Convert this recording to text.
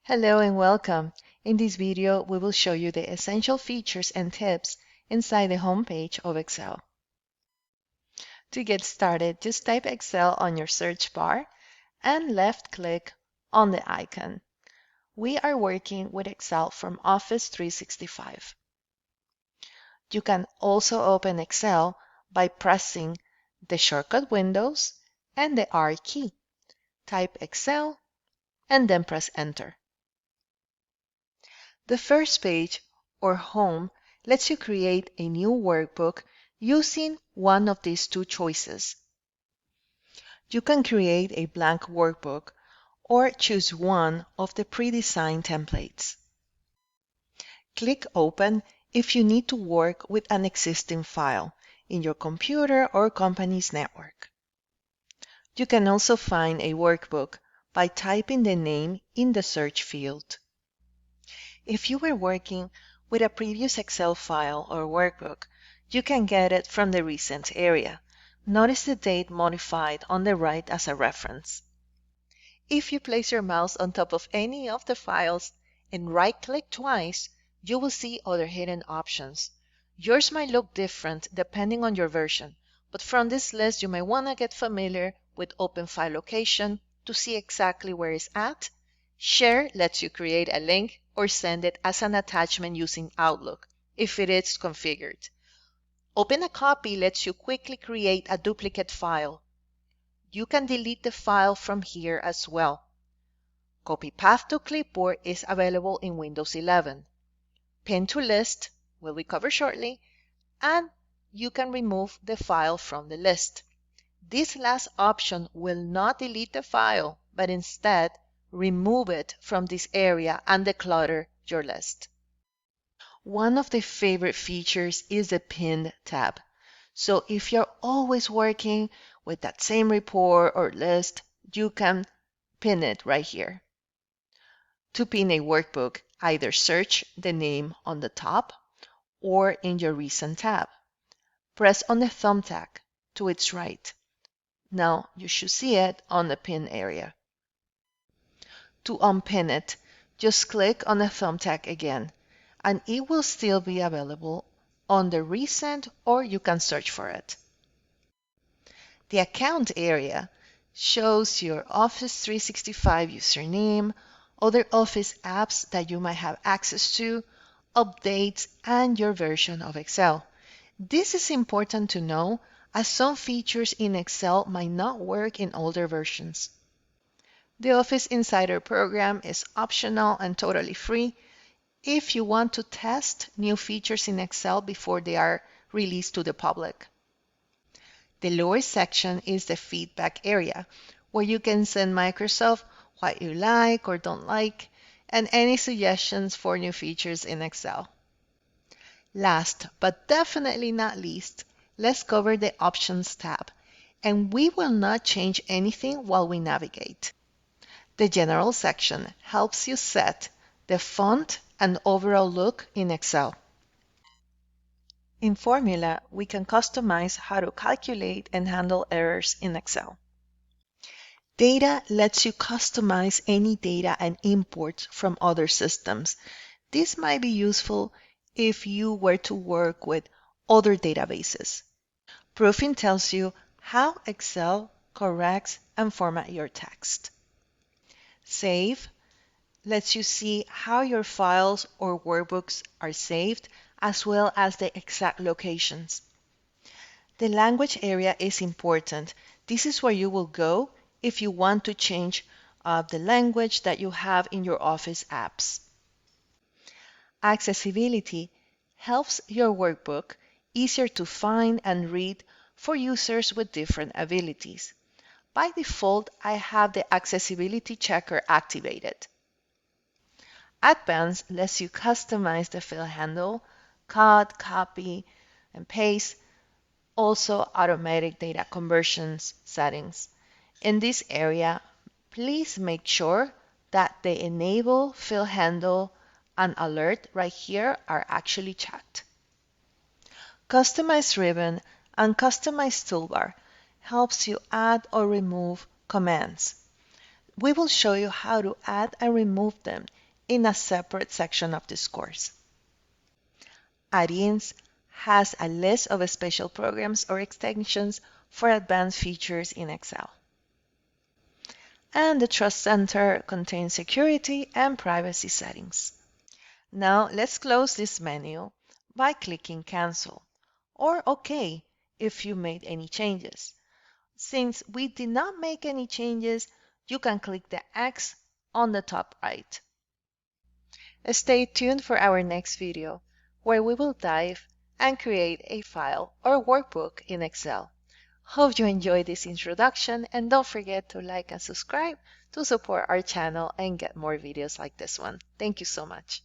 Hello and welcome. In this video, we will show you the essential features and tips inside the homepage of Excel. To get started, just type Excel on your search bar and left-click on the icon. We are working with Excel from Office 365. You can also open Excel by pressing the shortcut windows and the R key. Type Excel and then press Enter. The first page, or Home, lets you create a new workbook using one of these two choices. You can create a blank workbook or choose one of the pre-designed templates. Click Open if you need to work with an existing file in your computer or company's network. You can also find a workbook by typing the name in the search field. If you were working with a previous Excel file or workbook, you can get it from the Recent area. Notice the date modified on the right as a reference. If you place your mouse on top of any of the files and right-click twice, you will see other hidden options. Yours might look different depending on your version, but from this list you may want to get familiar with Open File Location to see exactly where it's at. Share lets you create a link or send it as an attachment using Outlook if it is configured. Open a Copy lets you quickly create a duplicate file. You can delete the file from here as well. Copy Path to Clipboard is available in Windows 11. Pin to List will be covered shortly, and you can remove the file from the list. This last option will not delete the file, but instead remove it from this area and declutter your list. One of the favorite features is the Pinned tab. So if you're always working with that same report or list, you can pin it right here. To pin a workbook, either search the name on the top or in your Recent tab. Press on the thumbtack to its right. Now you should see it on the pin area. To unpin it, just click on the thumbtack again, and it will still be available on the Recent, or you can search for it. The Account area shows your Office 365 username, other Office apps that you might have access to, updates, and your version of Excel. This is important to know, as some features in Excel might not work in older versions. The Office Insider program is optional and totally free if you want to test new features in Excel before they are released to the public. The lower section is the feedback area, where you can send Microsoft what you like or don't like, and any suggestions for new features in Excel. Last, but definitely not least, let's cover the Options tab, and we will not change anything while we navigate. The General section helps you set the font and overall look in Excel. In Formula, we can customize how to calculate and handle errors in Excel. Data lets you customize any data and imports from other systems. This might be useful if you were to work with other databases. Proofing tells you how Excel corrects and formats your text. Save lets you see how your files or workbooks are saved, as well as the exact locations. The Language area is important. This is where you will go if you want to change the language that you have in your Office apps. Accessibility helps your workbook easier to find and read for users with different abilities. By default, I have the Accessibility Checker activated. Advanced lets you customize the fill handle, cut, copy, and paste, also automatic data conversions settings. In this area, please make sure that the Enable Fill Handle and Alert right here are actually checked. Customize Ribbon and Customize Toolbar helps you add or remove commands. We will show you how to add and remove them in a separate section of this course. Add-ins has a list of special programs or extensions for advanced features in Excel. And the Trust Center contains security and privacy settings. Now let's close this menu by clicking Cancel or OK if you made any changes. Since we did not make any changes, you can click the X on the top right. Stay tuned for our next video, where we will dive and create a file or workbook in Excel. Hope you enjoyed this introduction, and don't forget to like and subscribe to support our channel and get more videos like this one. Thank you so much.